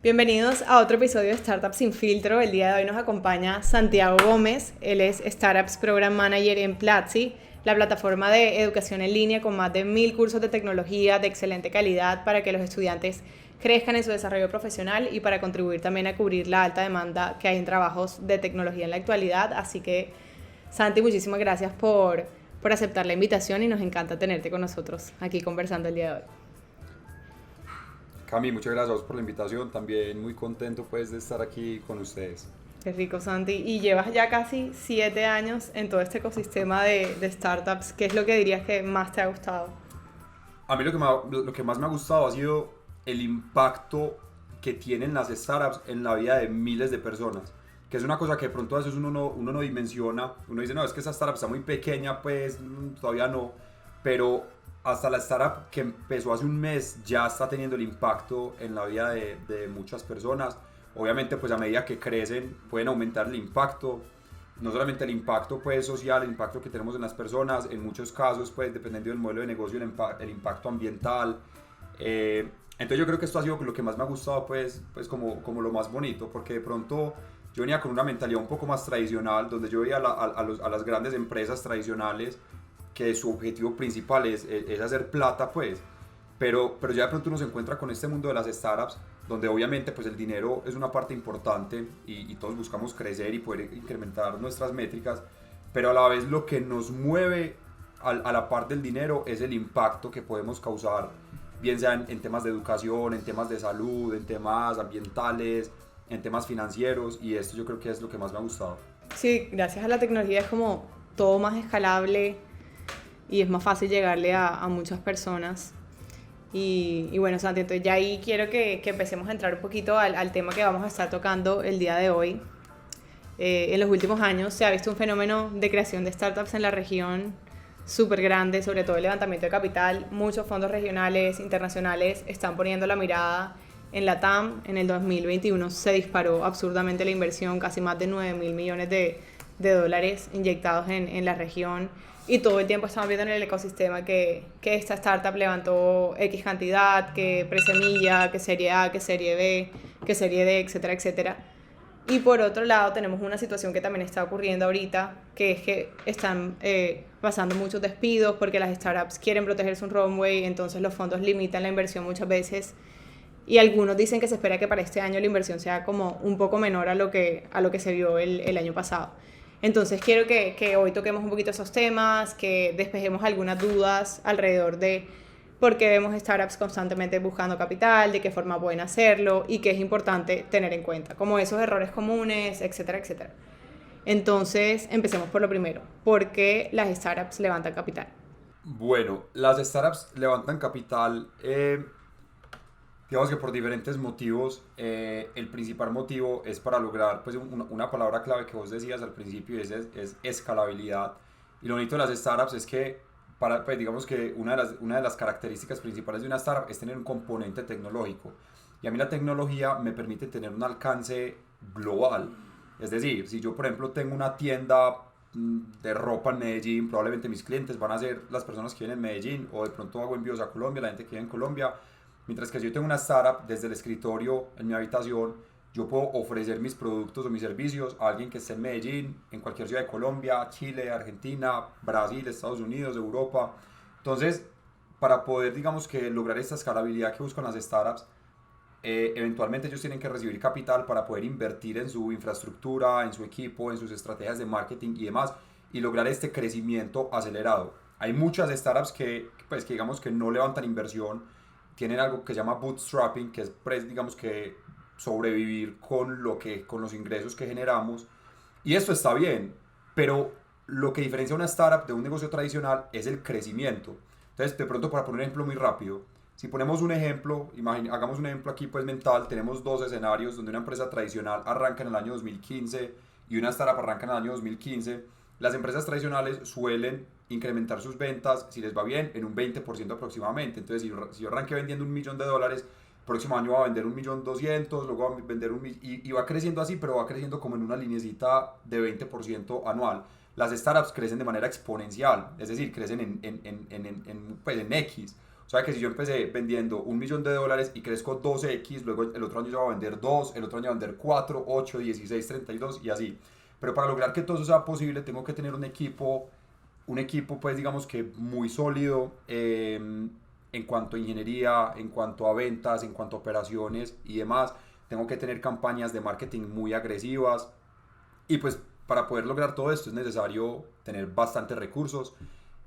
Bienvenidos a otro episodio de Startups sin filtro. El día de hoy nos acompaña Santiago Gómez. Él es Startups Program Manager en Platzi, la plataforma de educación en línea con más de 1000 cursos de tecnología de excelente calidad para que los estudiantes crezcan en su desarrollo profesional y para contribuir también a cubrir la alta demanda que hay en trabajos de tecnología en la actualidad. Así que, Santi, muchísimas gracias por aceptar la invitación y nos encanta tenerte con nosotros aquí conversando el día de hoy. Cami, muchas gracias a vos por la invitación, también muy contento pues de estar aquí con ustedes. Qué rico, Santi. Y llevas ya casi 7 años en todo este ecosistema de startups. ¿Qué es lo que dirías que más te ha gustado? A mí lo que más me ha gustado ha sido el impacto que tienen las startups en la vida de miles de personas, que es una cosa que de pronto a veces uno no dimensiona. Uno dice, no, es que esa startup está muy pequeña, pues todavía no, pero hasta la startup que empezó hace un mes ya está teniendo el impacto en la vida de muchas personas. Obviamente pues a medida que crecen pueden aumentar el impacto, no solamente el impacto pues social, el impacto que tenemos en las personas, en muchos casos pues dependiendo del modelo de negocio el impacto ambiental. Entonces yo creo que esto ha sido lo que más me ha gustado pues como lo más bonito, porque de pronto yo venía con una mentalidad un poco más tradicional, donde yo veía a las grandes empresas tradicionales que su objetivo principal es hacer plata pues, pero ya de pronto uno se encuentra con este mundo de las startups, donde obviamente pues el dinero es una parte importante y todos buscamos crecer y poder incrementar nuestras métricas, pero a la vez lo que nos mueve a la par del dinero es el impacto que podemos causar, bien sea en temas de educación, en temas de salud, en temas ambientales, en temas financieros, y esto yo creo que es lo que más me ha gustado. Sí, gracias a la tecnología es como todo más escalable y es más fácil llegarle a muchas personas. Y bueno, Santi, entonces ya ahí quiero que empecemos a entrar un poquito al tema que vamos a estar tocando el día de hoy. En los últimos años se ha visto un fenómeno de creación de startups en la región súper grande, sobre todo el levantamiento de capital. Muchos fondos regionales, internacionales están poniendo la mirada en la TAM. En el 2021 se disparó absurdamente la inversión, casi más de 9.000 millones de dólares inyectados en la región. Y todo el tiempo estamos viendo en el ecosistema que esta startup levantó X cantidad, que presemilla, que serie A, que serie B, que serie D, etcétera, etcétera. Y por otro lado tenemos una situación que también está ocurriendo ahorita, que es que están pasando muchos despidos porque las startups quieren proteger su runway, entonces los fondos limitan la inversión muchas veces. Y algunos dicen que se espera que para este año la inversión sea como un poco menor a lo que se vio el año pasado. Entonces quiero que hoy toquemos un poquito esos temas, que despejemos algunas dudas alrededor de por qué vemos startups constantemente buscando capital, de qué forma pueden hacerlo y qué es importante tener en cuenta, como esos errores comunes, etcétera, etcétera. Entonces, empecemos por lo primero. ¿Por qué las startups levantan capital? Bueno, las startups levantan capital, digamos que por diferentes motivos. El principal motivo es para lograr pues una palabra clave que vos decías al principio, es escalabilidad. Y lo bonito de las startups es que pues digamos que una de las características principales de una startup es tener un componente tecnológico. Y a mí la tecnología me permite tener un alcance global. Es decir, si yo por ejemplo tengo una tienda de ropa en Medellín, probablemente mis clientes van a ser las personas que viven en Medellín, o de pronto hago envíos a Colombia, la gente que vive en Colombia. Mientras que si yo tengo una startup desde el escritorio en mi habitación, yo puedo ofrecer mis productos o mis servicios a alguien que esté en Medellín, en cualquier ciudad de Colombia, Chile, Argentina, Brasil, Estados Unidos, Europa. Entonces, para poder, digamos que lograr esta escalabilidad que buscan las startups, eventualmente ellos tienen que recibir capital para poder invertir en su infraestructura, en su equipo, en sus estrategias de marketing y demás, y lograr este crecimiento acelerado. Hay muchas startups que digamos que no levantan inversión, tienen algo que se llama bootstrapping, que es digamos que sobrevivir con los ingresos que generamos, y esto está bien, pero lo que diferencia una startup de un negocio tradicional es el crecimiento. Entonces, de pronto, para poner un ejemplo muy rápido, si ponemos un ejemplo, hagamos un ejemplo aquí pues mental, tenemos dos escenarios donde una empresa tradicional arranca en el año 2015 y una startup arranca en el año 2015. Las empresas tradicionales suelen incrementar sus ventas, si les va bien, en un 20% aproximadamente. Entonces, si yo arranqué vendiendo $1.000.000, próximo año va a vender 1.200.000, luego va a vender y va creciendo así, pero va creciendo como en una linecita de 20% anual. Las startups crecen de manera exponencial, es decir, crecen pues en X. O sea que si yo empecé vendiendo $1.000.000 y crezco 2x, luego el otro año ya voy a vender 2, el otro año voy a vender 4, 8, 16, 32 y así. Pero para lograr que todo eso sea posible, tengo que tener un equipo pues digamos que muy sólido en cuanto a ingeniería, en cuanto a ventas, en cuanto a operaciones y demás. Tengo que tener campañas de marketing muy agresivas y pues para poder lograr todo esto es necesario tener bastantes recursos.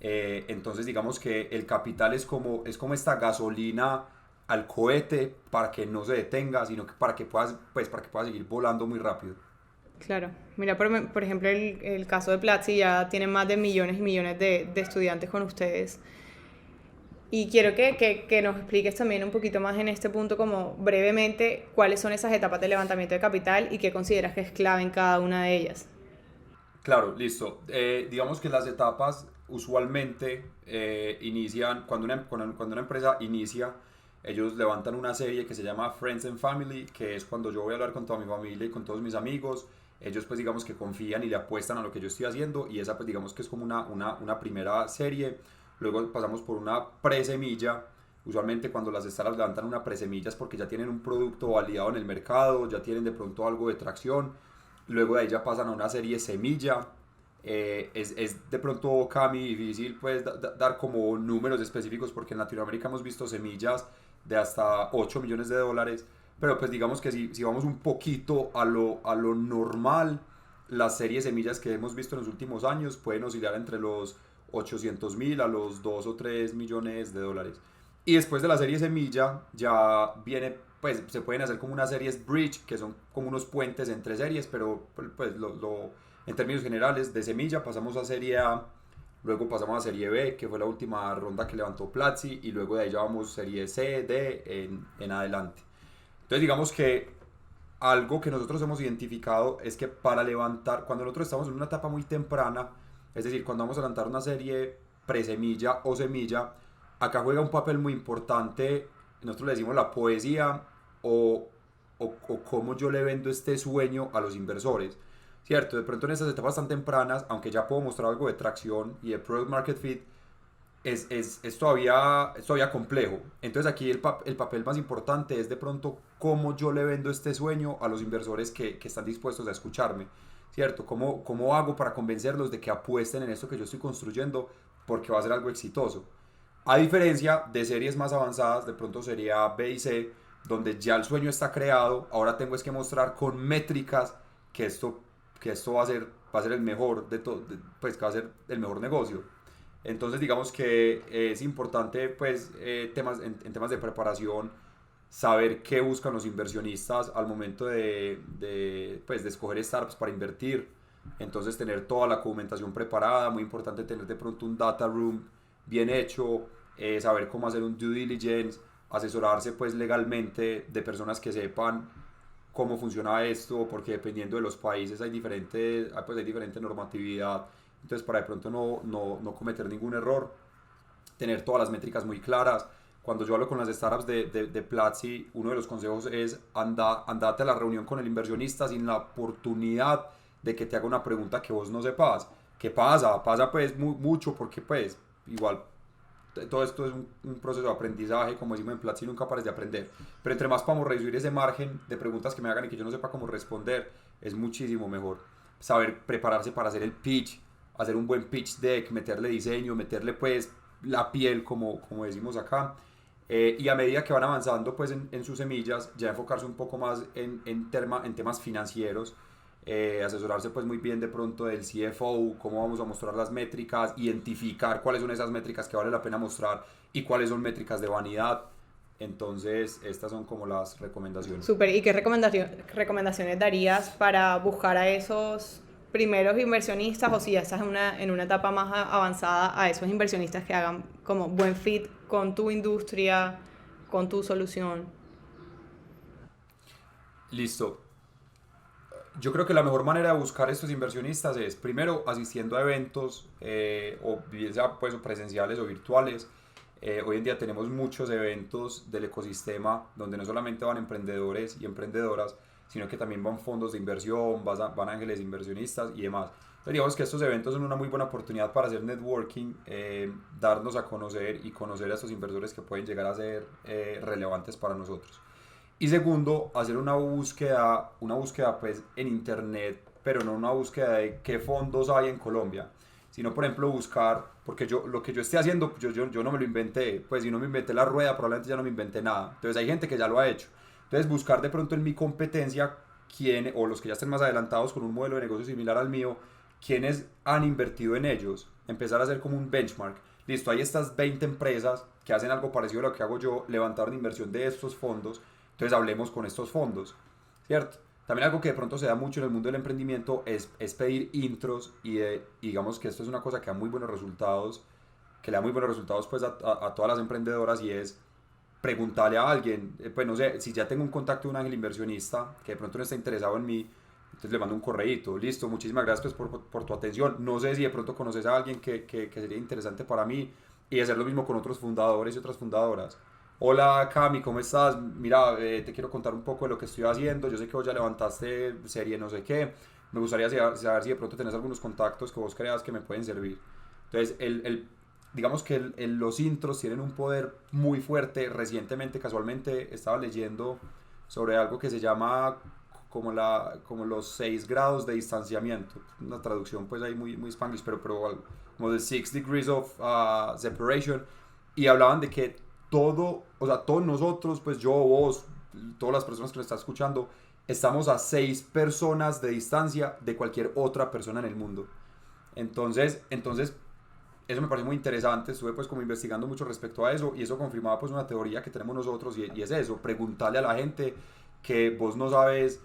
Entonces digamos que el capital es como esta gasolina al cohete para que no se detenga, sino que para que puedas seguir volando muy rápido. Claro, mira, por ejemplo, el caso de Platzi ya tiene más de millones y millones de estudiantes con ustedes. Y quiero que nos expliques también un poquito más en este punto, como brevemente, cuáles son esas etapas de levantamiento de capital y qué consideras que es clave en cada una de ellas. Claro, listo. Digamos que las etapas usualmente inician, cuando una empresa inicia, ellos levantan una serie que se llama Friends and Family, que es cuando yo voy a hablar con toda mi familia y con todos mis amigos. Ellos pues digamos que confían y le apuestan a lo que yo estoy haciendo y esa pues digamos que es como una primera serie. Luego pasamos por una presemilla. Usualmente cuando las startups levantan una presemilla es porque ya tienen un producto validado en el mercado, ya tienen de pronto algo de tracción. Luego de ahí ya pasan a una serie semilla. Es de pronto, Cami, difícil pues dar como números específicos porque en Latinoamérica hemos visto semillas de hasta $8 millones, pero pues digamos que si vamos un poquito a lo normal, las series semillas que hemos visto en los últimos años pueden oscilar entre los 800.000 a los 2 o $3 millones. Y después de la serie semilla ya viene, pues se pueden hacer como unas series bridge, que son como unos puentes entre series, pero pues en términos generales de semilla pasamos a serie A, luego pasamos a serie B, que fue la última ronda que levantó Platzi, y luego de ahí ya vamos serie C, D en adelante. Entonces digamos que algo que nosotros hemos identificado es que para levantar, cuando nosotros estamos en una etapa muy temprana, es decir, cuando vamos a levantar una serie presemilla o semilla, acá juega un papel muy importante, nosotros le decimos la poesía o, o cómo yo le vendo este sueño a los inversores. Cierto, de pronto en estas etapas tan tempranas, aunque ya puedo mostrar algo de tracción y de product market fit, es todavía complejo. Entonces aquí el papel más importante es de pronto cómo yo le vendo este sueño a los inversores que están dispuestos a escucharme, ¿cierto? ¿Cómo hago para convencerlos de que apuesten en esto que yo estoy construyendo porque va a ser algo exitoso? A diferencia de series más avanzadas, de pronto sería B y C, donde ya el sueño está creado, ahora tengo es que mostrar con métricas que esto va a ser el mejor pues que va a ser el mejor negocio. Entonces digamos que es importante pues en temas de preparación saber qué buscan los inversionistas al momento pues, de escoger startups para invertir. Entonces tener toda la documentación preparada, muy importante tener de pronto un data room bien hecho, saber cómo hacer un due diligence, asesorarse pues legalmente de personas que sepan cómo funciona esto, porque dependiendo de los países hay diferente normatividad, entonces para de pronto no cometer ningún error, tener todas las métricas muy claras. Cuando yo hablo con las startups de Platzi, uno de los consejos es andate a la reunión con el inversionista sin la oportunidad de que te haga una pregunta que vos no sepas. ¿Qué pasa? Pasa pues mucho porque pues igual todo esto es un proceso de aprendizaje, como decimos en Platzi, nunca pares de aprender. Pero entre más podamos reducir ese margen de preguntas que me hagan y que yo no sepa cómo responder, es muchísimo mejor. Saber prepararse para hacer el pitch, hacer un buen pitch deck, meterle diseño, meterle pues la piel, como decimos acá. Y a medida que van avanzando pues en sus semillas, ya enfocarse un poco más en temas financieros, asesorarse pues muy bien de pronto del CFO, cómo vamos a mostrar las métricas, identificar cuáles son esas métricas que vale la pena mostrar y cuáles son métricas de vanidad. Entonces estas son como las recomendaciones. Súper, ¿y qué recomendaciones darías para buscar a esos primeros inversionistas o si ya estás en una etapa más avanzada, a esos inversionistas que hagan como buen fit con tu industria, con tu solución? Listo. Yo creo que la mejor manera de buscar estos inversionistas es primero asistiendo a eventos, o bien sea pues, presenciales o virtuales. Hoy en día tenemos muchos eventos del ecosistema donde no solamente van emprendedores y emprendedoras, sino que también van fondos de inversión, van ángeles inversionistas y demás. Entonces, digamos que estos eventos son una muy buena oportunidad para hacer networking, darnos a conocer y conocer a estos inversores que pueden llegar a ser relevantes para nosotros. Y segundo, hacer una búsqueda pues en internet, pero no una búsqueda de qué fondos hay en Colombia, sino por ejemplo buscar, porque lo que yo esté haciendo, yo no me lo inventé, pues si no me inventé la rueda, probablemente ya no me inventé nada. Entonces hay gente que ya lo ha hecho. Entonces buscar de pronto en mi competencia, quién, o los que ya estén más adelantados con un modelo de negocio similar al mío, quiénes han invertido en ellos, empezar a hacer como un benchmark. Listo, hay estas 20 empresas que hacen algo parecido a lo que hago yo, levantar una inversión de estos fondos, entonces hablemos con estos fondos, ¿cierto? También algo que de pronto se da mucho en el mundo del emprendimiento es pedir intros y digamos que esto es una cosa que da muy buenos resultados, que le da muy buenos resultados pues a todas las emprendedoras y es preguntarle a alguien, pues no sé, si ya tengo un contacto de un ángel inversionista que de pronto no está interesado en mí, entonces le mando un correíto, listo, muchísimas gracias pues, por tu atención, no sé si de pronto conoces a alguien que sería interesante para mí y hacer lo mismo con otros fundadores y otras fundadoras. Hola Cami, ¿cómo estás? Mira, te quiero contar un poco de lo que estoy haciendo, yo sé que vos ya levantaste serie no sé qué, me gustaría saber si de pronto tenés algunos contactos que vos creas que me pueden servir. Entonces, digamos que los intros tienen un poder muy fuerte. Recientemente, casualmente, estaba leyendo sobre algo que se llama como los 6 grados de distanciamiento. Una traducción pues ahí muy spanglish, pero como the 6 degrees of separation. Y hablaban de que o sea, todos nosotros, pues yo, vos, todas las personas que nos están escuchando, estamos a 6 personas de distancia de cualquier otra persona en el mundo. Entonces eso me parece muy interesante, estuve pues como investigando mucho respecto a eso y eso confirmaba pues una teoría que tenemos nosotros y es eso, preguntarle a la gente que vos no sabes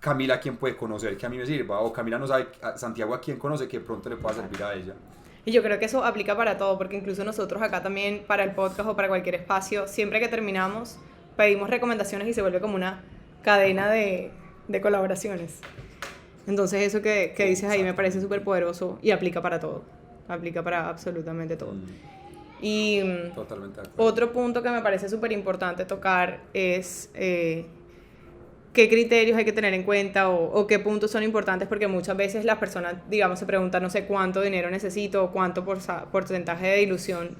Camila a quién puede conocer que a mí me sirva o Camila no sabe Santiago a quién conoce que pronto le pueda servir a ella. Y yo creo que eso aplica para todo, porque incluso nosotros acá también, para el podcast o para cualquier espacio, siempre que terminamos, pedimos recomendaciones y se vuelve como una cadena de colaboraciones. Entonces eso que dices ahí me parece súper poderoso y aplica para todo. Aplica para absolutamente todo. Y Totalmente de acuerdo. otro punto que me parece súper importante tocar es qué criterios hay que tener en cuenta o qué puntos son importantes, porque muchas veces las personas, digamos, se preguntan, no sé cuánto dinero necesito o cuánto porcentaje de dilución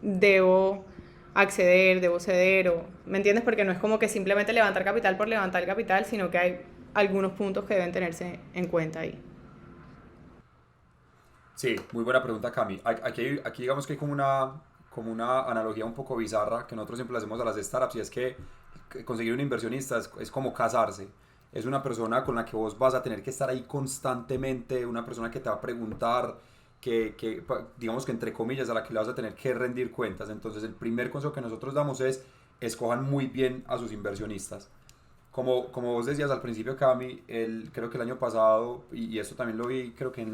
debo acceder, debo ceder, o, ¿me entiendes? Porque no es como que simplemente levantar capital por levantar el capital, sino que hay algunos puntos que deben tenerse en cuenta ahí. Sí, muy buena pregunta, Cami. Aquí digamos que hay como una analogía un poco bizarra que nosotros siempre le hacemos a las startups y es que conseguir un inversionista es como casarse. Es una persona con la que vos vas a tener que estar ahí constantemente, una persona que te va a preguntar, digamos que entre comillas, a la que le vas a tener que rendir cuentas. Entonces el primer consejo que nosotros damos es escojan muy bien a sus inversionistas. Como vos decías al principio, Cami, creo que el año pasado, y esto también lo vi, creo que en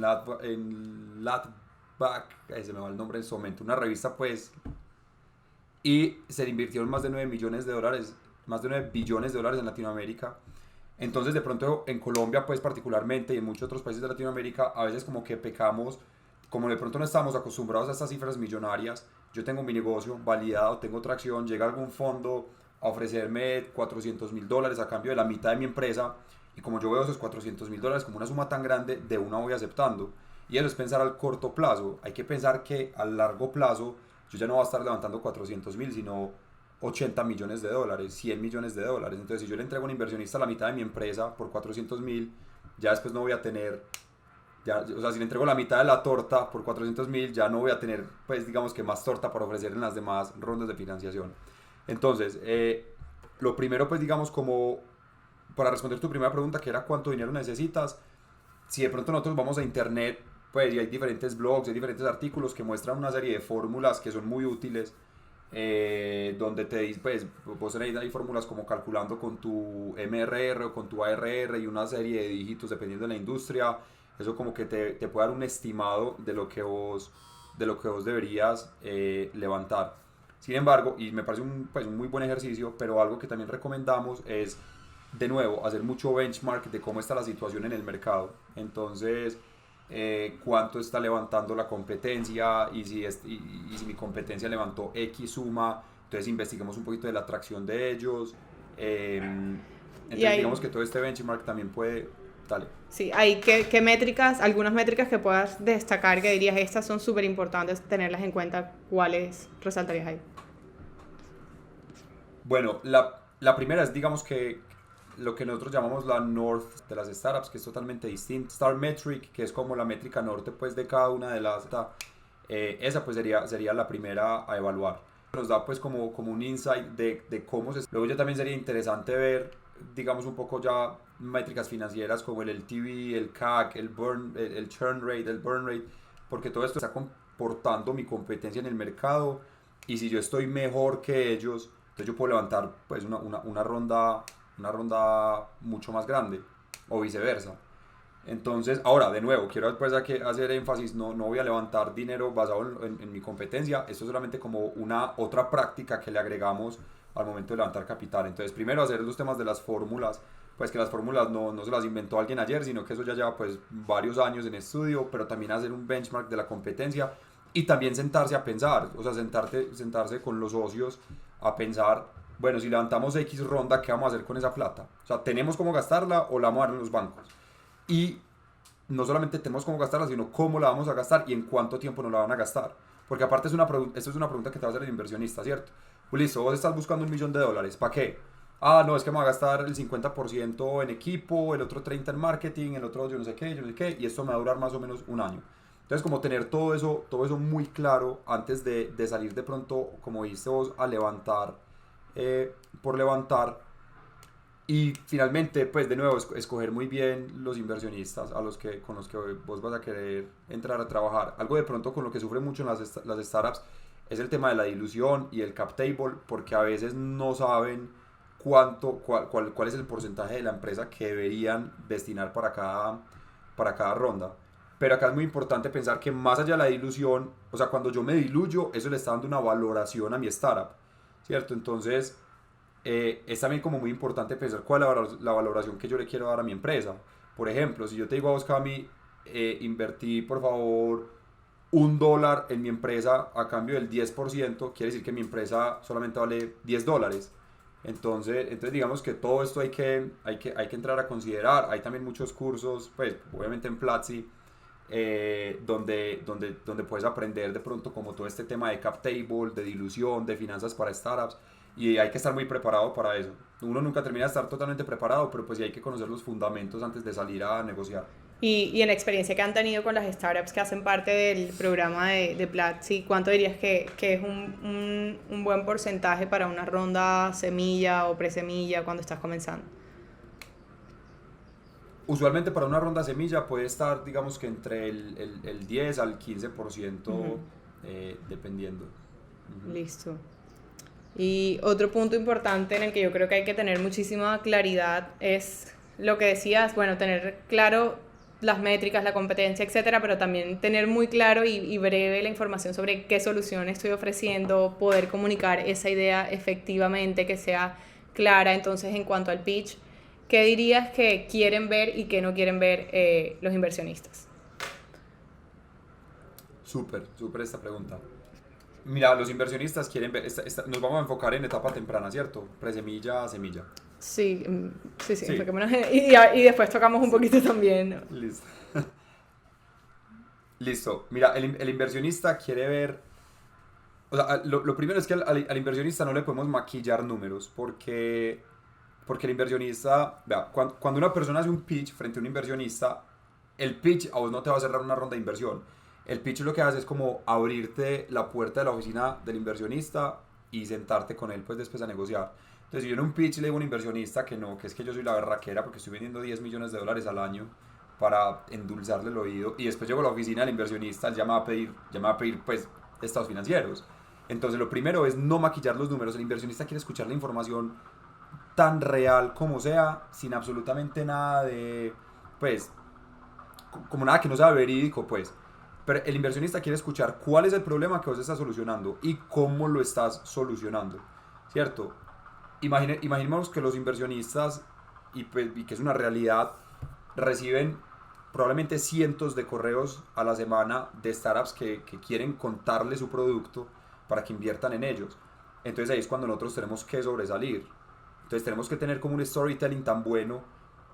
Latback, se me va el nombre en su momento, una revista pues, y se le invirtieron más de 9 millones de dólares, más de 9 billones de dólares en Latinoamérica. Entonces de pronto en Colombia pues particularmente y en muchos otros países de Latinoamérica a veces como que pecamos, como de pronto no estamos acostumbrados a estas cifras millonarias. Yo tengo mi negocio validado, tengo tracción, llega algún fondo a ofrecerme $400,000 a cambio de la mitad de mi empresa y como yo veo esos $400,000 como una suma tan grande, de una voy aceptando. Y eso es pensar al corto plazo. Hay que pensar que a largo plazo yo ya no voy a estar levantando 400,000, sino 80 millones de dólares, 100 millones de dólares. Entonces, si yo le entrego a un inversionista la mitad de mi empresa por 400,000, ya después no voy a tener, o sea, si le entrego la mitad de la torta por 400,000, ya no voy a tener, pues digamos que más torta para ofrecer en las demás rondas de financiación. Entonces, lo primero, pues digamos, como para responder tu primera pregunta, que era cuánto dinero necesitas, si de pronto nosotros vamos a internet, pues y hay diferentes blogs, hay diferentes artículos que muestran una serie de fórmulas que son muy útiles, donde te dice, pues vos tenéis ahí fórmulas como calculando con tu MRR o con tu ARR y una serie de dígitos dependiendo de la industria, eso como que te puede dar un estimado de lo que vos deberías levantar. Sin embargo, y me parece pues, un muy buen ejercicio, pero algo que también recomendamos es, de nuevo, hacer mucho benchmark de cómo está la situación en el mercado. Entonces, cuánto está levantando la competencia y si mi competencia levantó X suma, entonces investiguemos un poquito de la atracción de ellos. Entonces, Y ahí, digamos que todo este benchmark también puede... Dale. Sí, hay qué métricas, algunas métricas que puedas destacar que dirías, estas son súper importantes tenerlas en cuenta, ¿cuáles resaltarías ahí? Bueno, la primera es, digamos que lo que nosotros llamamos la North de las startups, que es totalmente distinto. Star Metric, que es como la métrica norte pues de cada una de las... esa pues sería la primera a evaluar. Nos da pues como un insight de cómo se... Luego ya también sería interesante ver, digamos un poco ya métricas financieras como el LTV, el CAC, el churn rate, el burn rate, porque todo esto está comportando mi competencia en el mercado y si yo estoy mejor que ellos, entonces yo puedo levantar pues una ronda mucho más grande o viceversa. Entonces, ahora, de nuevo, quiero pues hacer énfasis, no voy a levantar dinero basado en mi competencia, esto es solamente como una otra práctica que le agregamos al momento de levantar capital. Entonces, primero hacer los temas de las fórmulas, pues que las fórmulas no se las inventó alguien ayer, sino que eso ya lleva pues varios años en estudio, pero también hacer un benchmark de la competencia y también sentarse a pensar, o sea, sentarse con los socios a pensar, bueno, si levantamos X ronda, ¿qué vamos a hacer con esa plata? O sea, ¿tenemos cómo gastarla o la vamos a dar en los bancos? Y no solamente tenemos cómo gastarla, sino cómo la vamos a gastar y en cuánto tiempo nos la van a gastar. Porque aparte esto es una pregunta que te va a hacer el inversionista, ¿cierto? Pues listo, vos estás buscando $1.000.000, ¿para qué? Ah, no, es que me va a gastar el 50% en equipo, el otro 30% en marketing, el otro yo no sé qué, y esto me va a durar más o menos un año. Entonces, como tener todo eso muy claro antes de salir de pronto, como dijiste vos, a levantar por levantar. Y finalmente, pues de nuevo, escoger muy bien los inversionistas con los que vos vas a querer entrar a trabajar. Algo de pronto con lo que sufre mucho en las startups es el tema de la dilución y el cap table, porque a veces no saben cuál es el porcentaje de la empresa que deberían destinar para cada ronda. Pero acá es muy importante pensar que más allá de la dilución, o sea, cuando yo me diluyo, eso le está dando una valoración a mi startup, ¿cierto? Entonces, es también como muy importante pensar cuál es la valoración que yo le quiero dar a mi empresa. Por ejemplo, si yo te digo a vos, Cami, invertí por favor $1 en mi empresa a cambio del 10%, quiere decir que mi empresa solamente vale $10. Entonces digamos que todo esto hay que entrar a considerar. Hay también muchos cursos, pues obviamente en Platzi, donde puedes aprender de pronto como todo este tema de cap table, de dilución, de finanzas para startups y hay que estar muy preparado para eso. Uno nunca termina de estar totalmente preparado, pero pues sí hay que conocer los fundamentos antes de salir a negociar. Y en la experiencia que han tenido con las startups que hacen parte del programa de Platzi, ¿cuánto dirías que es un buen porcentaje para una ronda semilla o presemilla cuando estás comenzando? Usualmente para una ronda semilla puede estar, digamos que entre el 10 al 15%, Ujú. dependiendo. Ujú. Listo. Y otro punto importante en el que yo creo que hay que tener muchísima claridad es lo que decías, bueno, tener claro las métricas, la competencia, etcétera, pero también tener muy claro y breve la información sobre qué solución estoy ofreciendo, poder comunicar esa idea efectivamente, que sea clara. Entonces, en cuanto al pitch, ¿qué dirías que quieren ver y que no quieren ver los inversionistas? Súper esta pregunta. Mira, los inversionistas quieren ver, nos vamos a enfocar en etapa temprana, ¿cierto? Presemilla, semilla. Sí, sí, sí, Sí, enfoquémonos y después tocamos un sí. poquito también, ¿no? Listo. Listo. Mira, el inversionista quiere ver. O sea, lo primero es que al inversionista no le podemos maquillar números, porque el inversionista. Vea, cuando una persona hace un pitch frente a un inversionista, el pitch a vos no te va a cerrar una ronda de inversión. El pitch lo que hace es como abrirte la puerta de la oficina del inversionista y sentarte con él, pues después a negociar. Entonces, si yo en un pitch le digo a un inversionista que no, que es que yo soy la berraquera porque estoy vendiendo $10 millones al año para endulzarle el oído, y después llego a la oficina del inversionista, él ya me va a pedir pues estados financieros. Entonces lo primero es no maquillar los números. El inversionista quiere escuchar la información tan real como sea, sin absolutamente nada de, pues, como nada que no sea verídico, pues. Pero el inversionista quiere escuchar cuál es el problema que vos estás solucionando y cómo lo estás solucionando, ¿cierto? Imaginemos que los inversionistas, y que es una realidad, reciben probablemente cientos de correos a la semana de startups que quieren contarle su producto para que inviertan en ellos. Entonces ahí es cuando nosotros tenemos que sobresalir. Entonces tenemos que tener como un storytelling tan bueno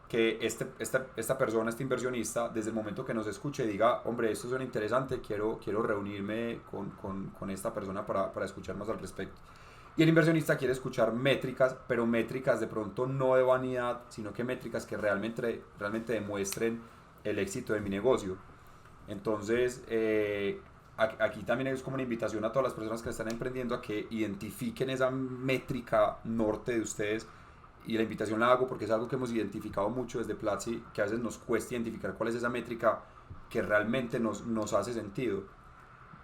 que esta persona, este inversionista, desde el momento que nos escuche, diga, hombre, esto suena interesante, quiero reunirme con esta persona para escuchar más al respecto. Y el inversionista quiere escuchar métricas, pero métricas de pronto no de vanidad, sino que métricas que realmente demuestren el éxito de mi negocio. Entonces, aquí también es como una invitación a todas las personas que están emprendiendo a que identifiquen esa métrica norte de ustedes. Y la invitación la hago porque es algo que hemos identificado mucho desde Platzi, que a veces nos cuesta identificar cuál es esa métrica que realmente nos hace sentido.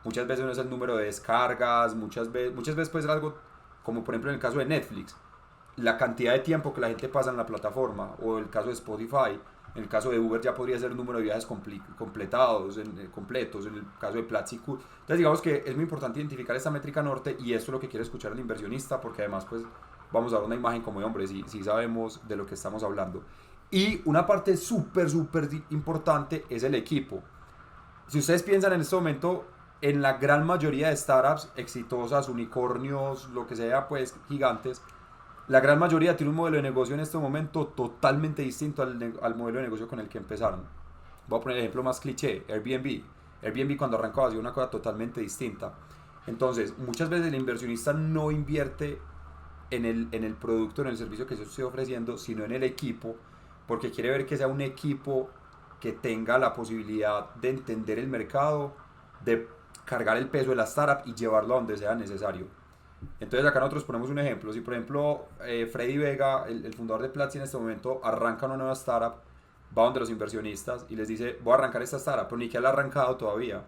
Muchas veces no es el número de descargas, muchas veces puede ser algo como por ejemplo en el caso de Netflix, la cantidad de tiempo que la gente pasa en la plataforma, o el caso de Spotify. En el caso de Uber ya podría ser el número de viajes completos, en el caso de Platzi. Entonces digamos que es muy importante identificar esta métrica norte, y esto es lo que quiere escuchar el inversionista, porque además pues vamos a dar una imagen como de hombre, si sabemos de lo que estamos hablando. Y una parte súper importante es el equipo. Si ustedes piensan en este momento, en la gran mayoría de startups exitosas, unicornios, lo que sea, pues gigantes, la gran mayoría tiene un modelo de negocio en este momento totalmente distinto al modelo de negocio con el que empezaron. Voy a poner el ejemplo más cliché, Airbnb. Airbnb cuando arrancó hacía una cosa totalmente distinta. Entonces, muchas veces el inversionista no invierte en el producto, en el servicio que yo estoy ofreciendo, sino en el equipo, porque quiere ver que sea un equipo que tenga la posibilidad de entender el mercado, de cargar el peso de la startup y llevarlo a donde sea necesario. Entonces acá nosotros ponemos un ejemplo. Si por ejemplo Freddy Vega, el fundador de Platzi en este momento, arranca una nueva startup, va donde los inversionistas y les dice, voy a arrancar esta startup, pero ni que la ha arrancado todavía.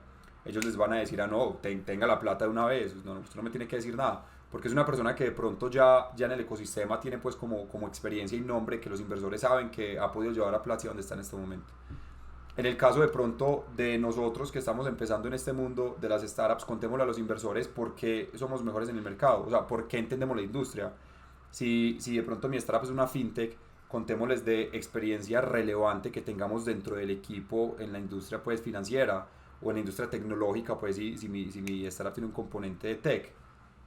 Ellos les van a decir, no, tenga la plata de una vez, no, usted no me tiene que decir nada, porque es una persona que de pronto ya en el ecosistema tiene pues como experiencia y nombre, que los inversores saben que ha podido llevar a Platzi donde está en este momento. En el caso de pronto de nosotros que estamos empezando en este mundo de las startups, contémosle a los inversores por qué somos mejores en el mercado, o sea, por qué entendemos la industria. Si de pronto mi startup es una fintech, contémosles de experiencia relevante que tengamos dentro del equipo en la industria pues financiera, o en la industria tecnológica, pues si mi startup tiene un componente de tech.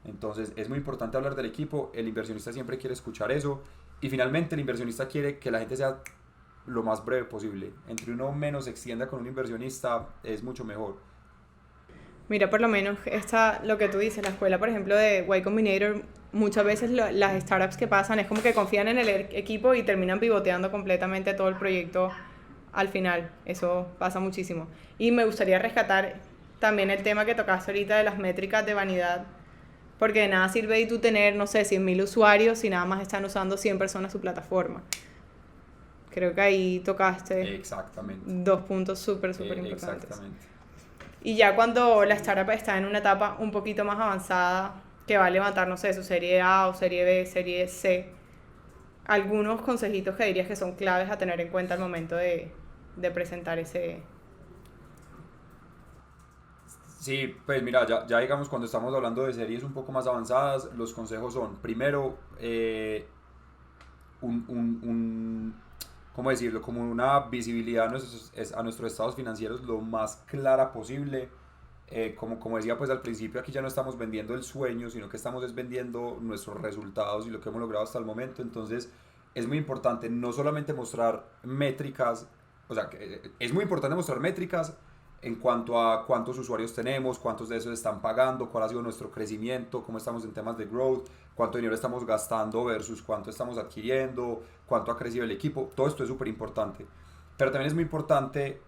Entonces es muy importante hablar del equipo, el inversionista siempre quiere escuchar eso, y finalmente el inversionista quiere que la gente sea lo más breve posible. Entre uno menos se extienda con un inversionista es mucho mejor. Mira, por lo menos lo que tú dices, la escuela, por ejemplo, de Y Combinator, muchas veces las startups que pasan es como que confían en el equipo y terminan pivoteando completamente todo el proyecto al final. Eso pasa muchísimo. Y me gustaría rescatar también el tema que tocaste ahorita de las métricas de vanidad, porque de nada sirve tú tener, no sé, 100.000 usuarios si nada más están usando 100 personas su plataforma. Creo que ahí tocaste Exactamente. dos puntos súper importantes. Exactamente. Y ya cuando la startup está en una etapa un poquito más avanzada, que va a levantar, no sé, su serie A o serie B, serie C, algunos consejitos que dirías que son claves a tener en cuenta al momento de presentar ese... Sí, pues mira, ya digamos cuando estamos hablando de series un poco más avanzadas, los consejos son, primero, ¿cómo decirlo? Como una visibilidad a nuestros estados financieros lo más clara posible. Como decía pues al principio, aquí ya no estamos vendiendo el sueño, sino que estamos vendiendo nuestros resultados y lo que hemos logrado hasta el momento. Entonces es muy importante no solamente mostrar métricas, o sea, es muy importante mostrar métricas en cuanto a cuántos usuarios tenemos, cuántos de esos están pagando, cuál ha sido nuestro crecimiento, cómo estamos en temas de growth, cuánto dinero estamos gastando versus cuánto estamos adquiriendo, cuánto ha crecido el equipo. Todo esto es súper importante. Pero también es muy importante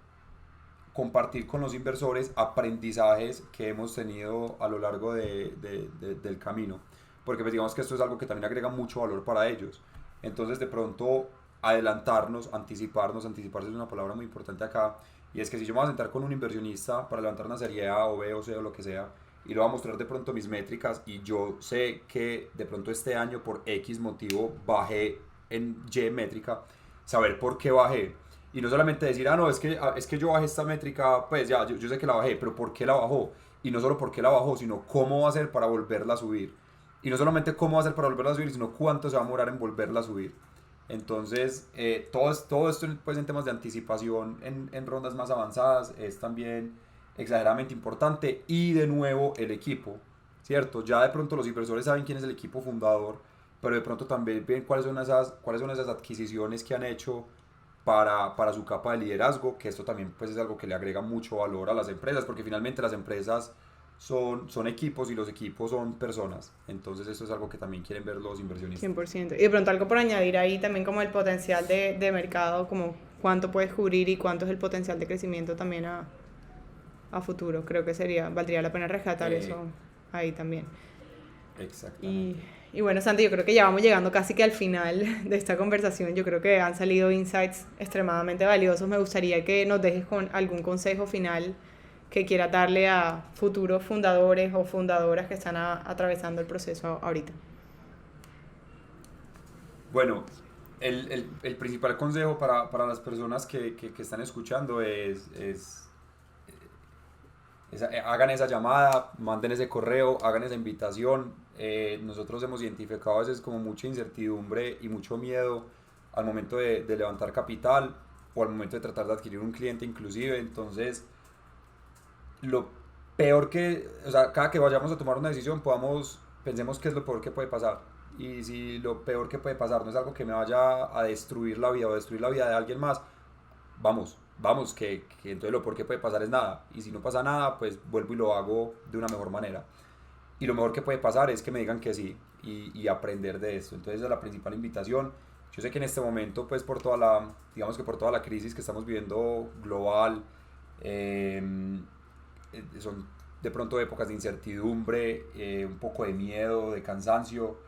compartir con los inversores aprendizajes que hemos tenido a lo largo del camino, porque pues digamos que esto es algo que también agrega mucho valor para ellos. Entonces de pronto anticiparse es una palabra muy importante acá, y es que si yo me voy a sentar con un inversionista para levantar una serie A o B o C o lo que sea, y le voy a mostrar de pronto mis métricas, y yo sé que de pronto este año por X motivo bajé en Y métrica, saber por qué bajé. Y no solamente decir, no, es que yo bajé esta métrica, pues ya, yo sé que la bajé, pero ¿por qué la bajó? Y no solo por qué la bajó, sino cómo va a hacer para volverla a subir. Y no solamente cómo va a hacer para volverla a subir, sino cuánto se va a demorar en volverla a subir. Entonces, todo esto pues, en temas de anticipación en rondas más avanzadas es también exageradamente importante. Y de nuevo, el equipo, ¿cierto? Ya de pronto los inversores saben quién es el equipo fundador, pero de pronto también ven cuáles son esas adquisiciones que han hecho para su capa de liderazgo, que esto también pues es algo que le agrega mucho valor a las empresas, porque finalmente las empresas son equipos y los equipos son personas. Entonces esto es algo que también quieren ver los inversionistas. 100%. Y de pronto algo por añadir ahí también como el potencial de mercado, como cuánto puedes cubrir y cuánto es el potencial de crecimiento también a futuro. Creo que valdría la pena rescatar eso ahí también. Exactamente. Y bueno, Santi, yo creo que ya vamos llegando casi que al final de esta conversación. Yo creo que han salido insights extremadamente valiosos. Me gustaría que nos dejes con algún consejo final que quieras darle a futuros fundadores o fundadoras que están atravesando el proceso ahorita. Bueno, el principal consejo para las personas que están escuchando es hagan esa llamada, manden ese correo, hagan esa invitación. Nosotros hemos identificado a veces como mucha incertidumbre y mucho miedo al momento de levantar capital o al momento de tratar de adquirir un cliente inclusive. Entonces, lo peor o sea, cada que vayamos a tomar una decisión, pensemos qué es lo peor que puede pasar. Y si lo peor que puede pasar no es algo que me vaya a destruir la vida o destruir la vida de alguien más, vamos, que entonces lo peor que puede pasar es nada. Y si no pasa nada, pues vuelvo y lo hago de una mejor manera. Y lo mejor que puede pasar es que me digan que sí y aprender de esto. Entonces esa es la principal invitación. Yo sé que en este momento, pues por toda la crisis que estamos viviendo global, son de pronto épocas de incertidumbre, un poco de miedo, de cansancio,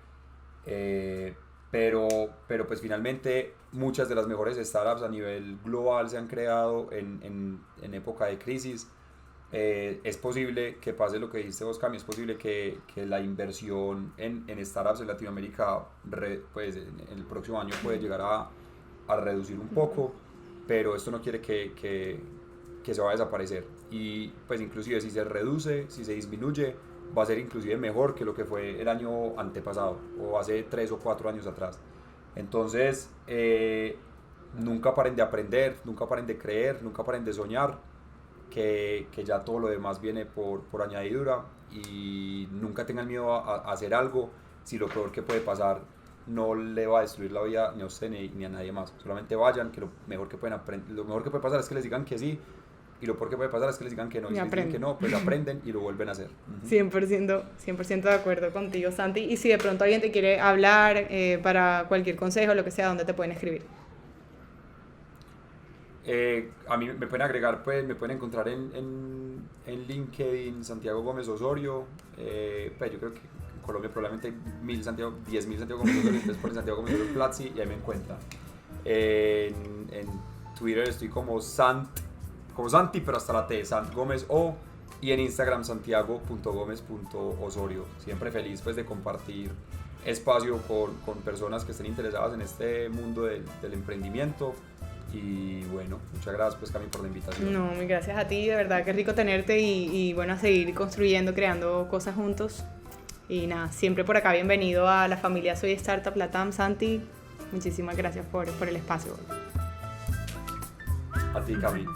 pero pues finalmente muchas de las mejores startups a nivel global se han creado en época de crisis. Es posible que pase lo que dijiste vos, Cami, es posible que la inversión en startups en Latinoamérica pues en el próximo año puede llegar a reducir un poco, pero esto no quiere que se va a desaparecer. Y pues inclusive si se reduce, si se disminuye, va a ser inclusive mejor que lo que fue el año antepasado o hace 3 o 4 años atrás. Entonces, nunca paren de aprender, nunca paren de creer, nunca paren de soñar, que ya todo lo demás viene por añadidura, y nunca tengan miedo a hacer algo si lo peor que puede pasar no le va a destruir la vida ni a usted ni a nadie más. Solamente vayan, que lo mejor que puede pasar es que les digan que sí, y lo peor que puede pasar es que les digan que no, y si les digan que no, pues aprenden y lo vuelven a hacer. 100% de acuerdo contigo, Santi. Y si de pronto alguien te quiere hablar para cualquier consejo, lo que sea, ¿dónde te pueden escribir? A mí me pueden agregar, pues me pueden encontrar en LinkedIn, Santiago Gómez Osorio. Pues yo creo que en Colombia probablemente hay 10.000 Santiago Gómez Osorio, entonces ponen Santiago Gómez Osorio Platzi y ahí me encuentran. En Twitter estoy como Santi, pero hasta la T, Sant Gómez O, y en Instagram santiago.gómez.osorio. Siempre feliz pues de compartir espacio con personas que estén interesadas en este mundo del emprendimiento. Y bueno, muchas gracias pues, Cami, por la invitación. No, muy gracias a ti, de verdad, qué rico tenerte y bueno, a seguir construyendo, creando cosas juntos. Y nada, siempre por acá bienvenido a la familia Soy Startup Latam, Santi. Muchísimas gracias por el espacio. A ti, Cami.